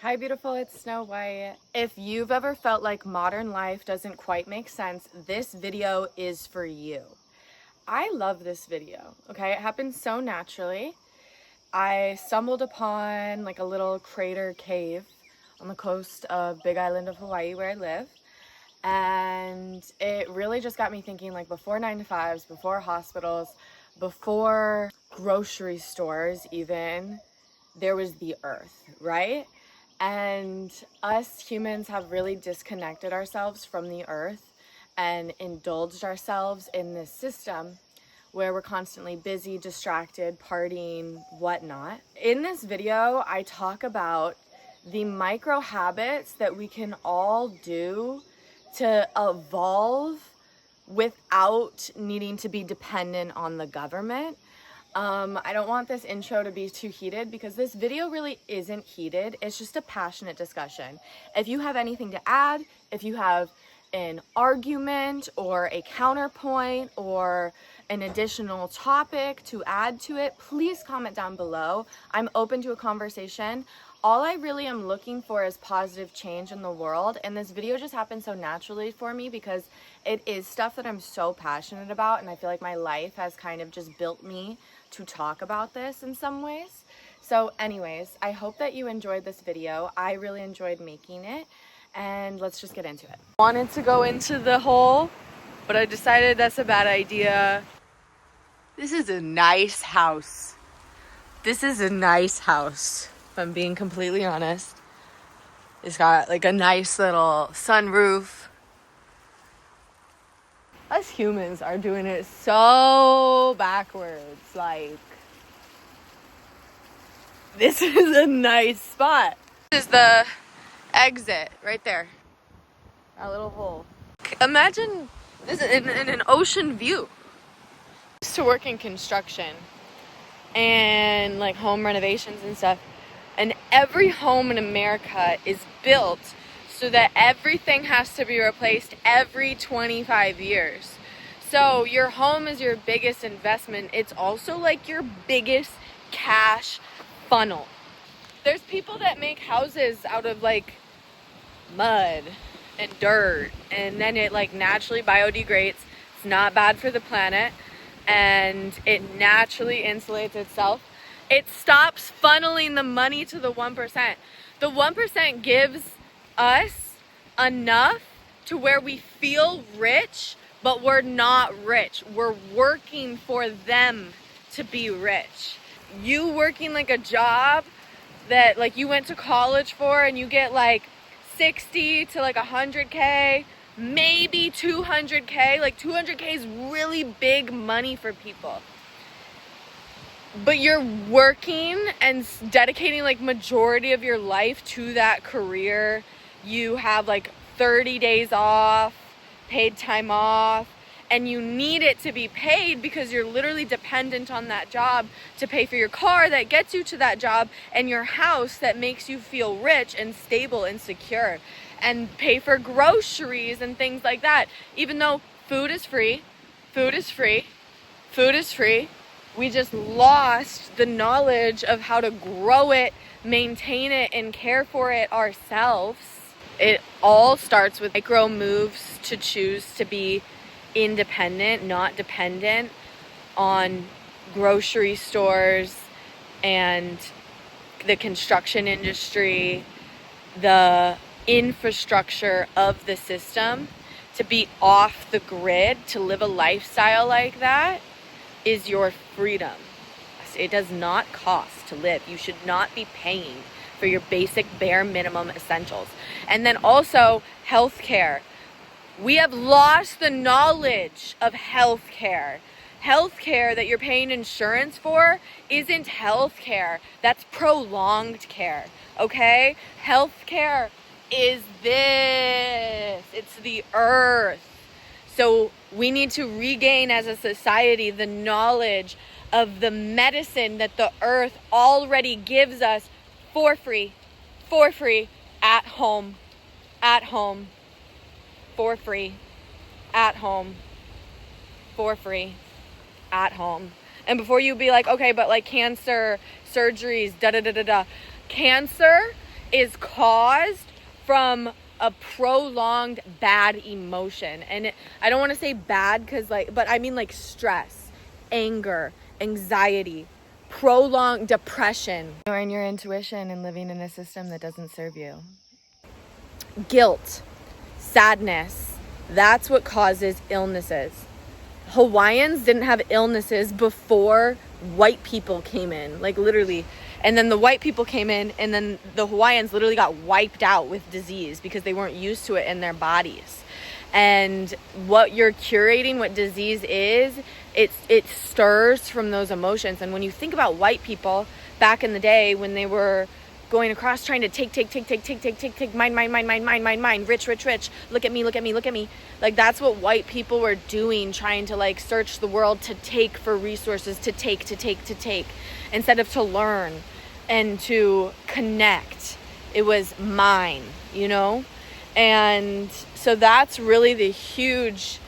Hi beautiful, it's Snow White. If you've ever felt like modern life doesn't quite make sense, this video is for you. I love this video, okay? It happened so naturally. I stumbled upon like a little crater cave on the coast of Big Island of Hawaii where I live. And it really just got me thinking, like, before 9-to-5s, before hospitals, before grocery stores even, there was the earth, right? And us humans have really disconnected ourselves from the earth and indulged ourselves in this system where we're constantly busy, distracted, partying, whatnot. In this video, I talk about the micro habits that we can all do to evolve without needing to be dependent on the government. I don't want this intro to be too heated because this video really isn't heated. It's just a passionate discussion. If you have anything to add, if you have an argument or a counterpoint or an additional topic to add to it, please comment down below. I'm open to a conversation. All I really am looking for is positive change in the world, and this video just happened so naturally for me because it is stuff that I'm so passionate about, and I feel like my life has kind of just built me to talk about this in some ways. So anyways, I hope that you enjoyed this video. I really enjoyed making it, and let's just get into it. Wanted to go into the hole, but I decided that's a bad idea. This is a nice house. This is a nice house, if I'm being completely honest. It's got like a nice little sunroof. Us humans are doing it so backwards. Like, this is a nice spot. This is the exit right there. That little hole. Imagine this in an ocean view. I used to work in construction and like home renovations and stuff. And every home in America is built so that everything has to be replaced every 25 years. So your home is your biggest investment. It's also like your biggest cash funnel. There's people that make houses out of like mud and dirt, and then it like naturally biodegrades. It's not bad for the planet, and it naturally insulates itself. It stops funneling the money to the 1%. The 1% gives us enough to where we feel rich, but we're not rich. We're working for them to be rich. You working like a job that like you went to college for, and you get like 60 to like 100K, maybe 200K. Like 200K is really big money for people. But you're working and dedicating like majority of your life to that career. You have like 30 days off, paid time off, and you need it to be paid because you're literally dependent on that job to pay for your car that gets you to that job, and your house that makes you feel rich and stable and secure, and pay for groceries and things like that. Even though food is free, food is free, food is free. We just lost the knowledge of how to grow it, maintain it, and care for it ourselves. It all starts with micro moves to choose to be independent, not dependent on grocery stores and the construction industry, the infrastructure of the system. To be off the grid, to live a lifestyle like that, is your freedom. It does not cost to live. You should not be paying for your basic bare minimum essentials. And then also healthcare. We have lost the knowledge of healthcare. Healthcare that you're paying insurance for isn't healthcare. That's prolonged care. Okay? Healthcare is this. It's the earth. So we need to regain as a society the knowledge of the medicine that the earth already gives us for free, at home, for free, at home, for free, at home. And before you be like, okay, but like cancer, surgeries, Cancer is caused from a prolonged bad emotion. And I don't want to say bad but I mean like stress, anger, anxiety, prolonged depression. Ignoring your intuition and living in a system that doesn't serve you. Guilt, sadness, that's what causes illnesses. Hawaiians didn't have illnesses before white people came in, like literally. And then the white people came in, and then the Hawaiians literally got wiped out with disease because they weren't used to it in their bodies. And what you're curating, what disease is, it stirs from those emotions. And when you think about white people back in the day when they were going across trying to take, mine, rich, look at me. Like that's what white people were doing, trying to like search the world to take for resources, to take, instead of to learn and to connect. It was mine, you know? And so that's really the huge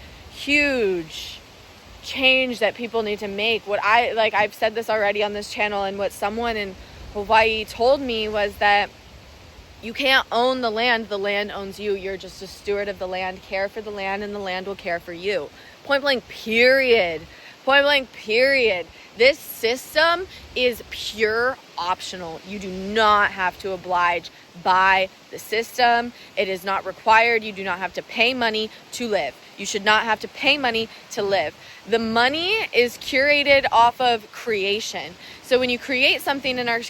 change that people need to make. What I've said this already on this channel, and what someone in Hawaii told me was that you can't own the land owns you. You're just a steward of the land. Care for the land and the land will care for you. Point blank period. This system is pure optional. You do not have to oblige by the system. It is not required. You do not have to pay money to live. You should not have to pay money to live. The money is curated off of creation. So when you create something in our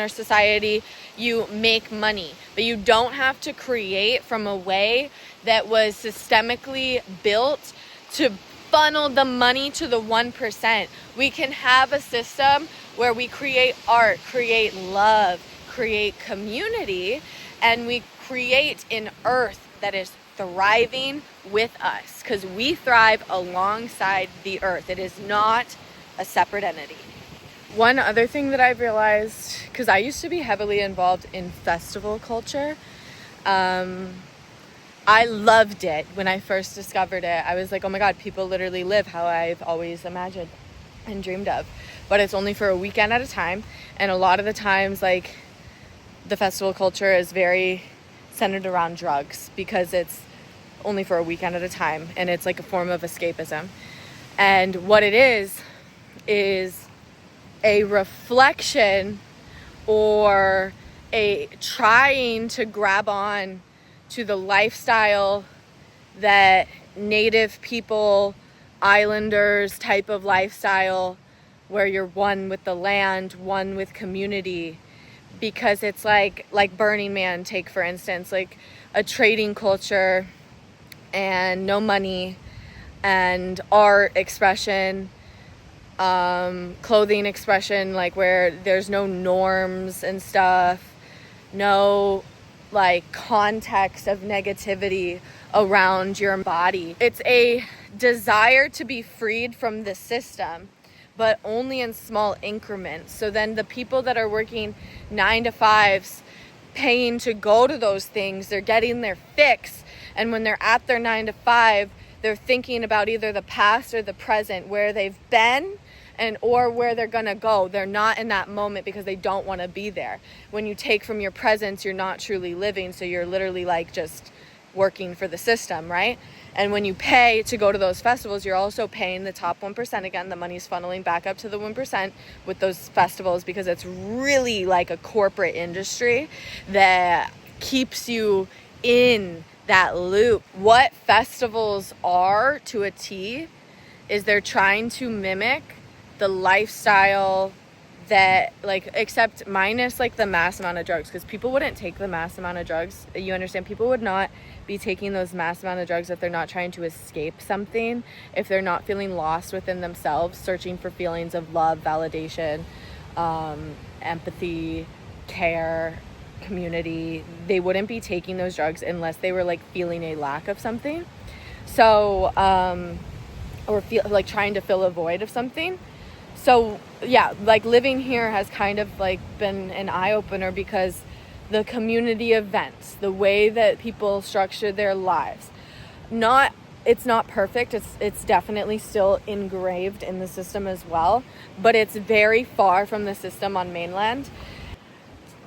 society, you make money. But you don't have to create from a way that was systemically built to funnel the money to the 1%. We can have a system where we create art, create love, create community, and we create an earth that is thriving with us, because we thrive alongside the earth. It is not a separate entity. One other thing that I've realized, because I used to be heavily involved in festival culture, I loved it when I first discovered it. I was like, oh my God, people literally live how I've always imagined and dreamed of. But it's only for a weekend at a time. And a lot of the times, like, the festival culture is very centered around drugs because it's only for a weekend at a time. And it's like a form of escapism. And what it is a reflection or a trying to grab on to the lifestyle that Native people, islanders type of lifestyle, where you're one with the land, one with community. Because it's like Burning Man, take for instance, like a trading culture and no money and art expression, clothing expression, like where there's no norms and stuff, no like context of negativity around your body. It's a desire to be freed from the system, but only in small increments. So then the people that are working 9 to 5s, paying to go to those things, they're getting their fix. And when they're at their 9 to 5, they're thinking about either the past or the present, where they've been or where they're gonna go. They're not in that moment because they don't want to be there. When you take from your presence, you're not truly living, so you're literally like just working for the system, right? And when you pay to go to those festivals, you're also paying the top 1%. Again, the money's funneling back up to the 1% with those festivals, because it's really like a corporate industry that keeps you in that loop. What festivals are to a T is they're trying to mimic the lifestyle that, like, except minus like the mass amount of drugs, because people wouldn't take the mass amount of drugs. You understand? People would not be taking those mass amount of drugs if they're not trying to escape something, if they're not feeling lost within themselves, searching for feelings of love, validation, empathy, care, community. They wouldn't be taking those drugs unless they were like feeling a lack of something. So or feel like trying to fill a void of something. So yeah, like living here has kind of like been an eye-opener, because the community events, the way that people structure their lives, it's not perfect. It's definitely still engraved in the system as well, but it's very far from the system on mainland.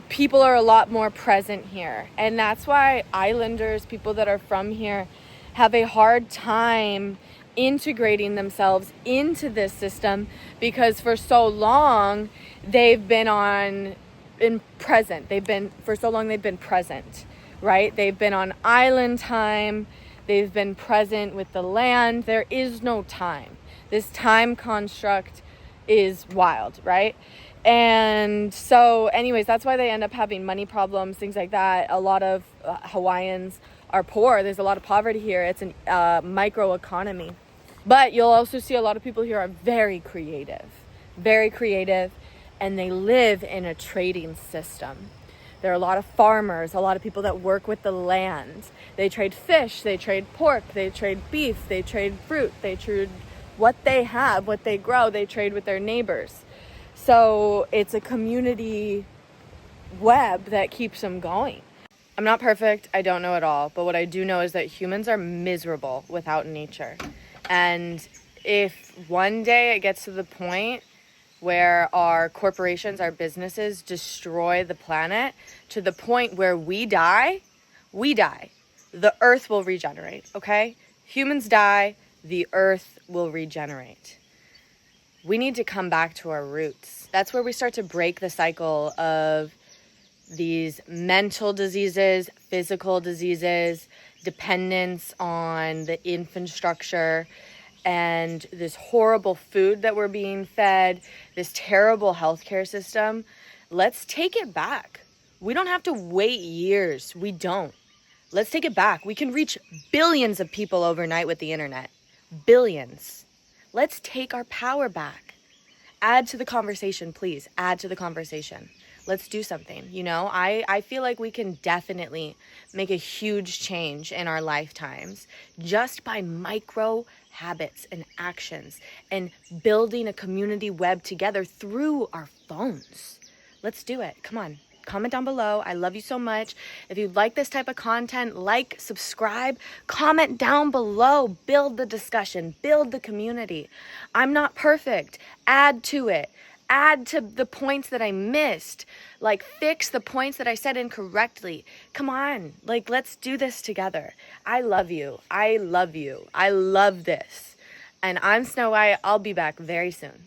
people are a lot more present here. And that's why islanders, people that are from here, have a hard time integrating themselves into this system, because for so long they've been present. For so long they've been present, right? They've been on island time. They've been present with the land. There is no time. This time construct is wild, right? And so anyways, that's why they end up having money problems, things like that. A lot of Hawaiians are poor. There's a lot of poverty here. It's a micro economy. But you'll also see a lot of people here are very creative, and they live in a trading system. There are a lot of farmers, a lot of people that work with the land. They trade fish, they trade pork, they trade beef, they trade fruit, they trade what they have, what they grow, they trade with their neighbors. So it's a community web that keeps them going. I'm not perfect, I don't know it all, but what I do know is that humans are miserable without nature. And if one day it gets to the point where our corporations, our businesses destroy the planet to the point where we die, the earth will regenerate, okay? Humans die, the earth will regenerate. We need to come back to our roots. That's where we start to break the cycle of these mental diseases, physical diseases, dependence on the infrastructure, and this horrible food that we're being fed, this terrible healthcare system. Let's take it back. We don't have to wait years. We don't. Let's take it back. We can reach billions of people overnight with the internet. Billions. Let's take our power back. Add to the conversation, please. Add to the conversation. Let's do something. You know, I feel like we can definitely make a huge change in our lifetimes just by micro habits and actions and building a community web together through our phones. Let's do it. Come on. Comment down below. I love you so much. If you like this type of content, like, subscribe, comment down below. Build the discussion. Build the community. I'm not perfect. Add to it. Add to the points that I missed. Like, fix the points that I said incorrectly. Come on. Like, let's do this together. I love you. I love you. I love this. And I'm Snow White. I'll be back very soon.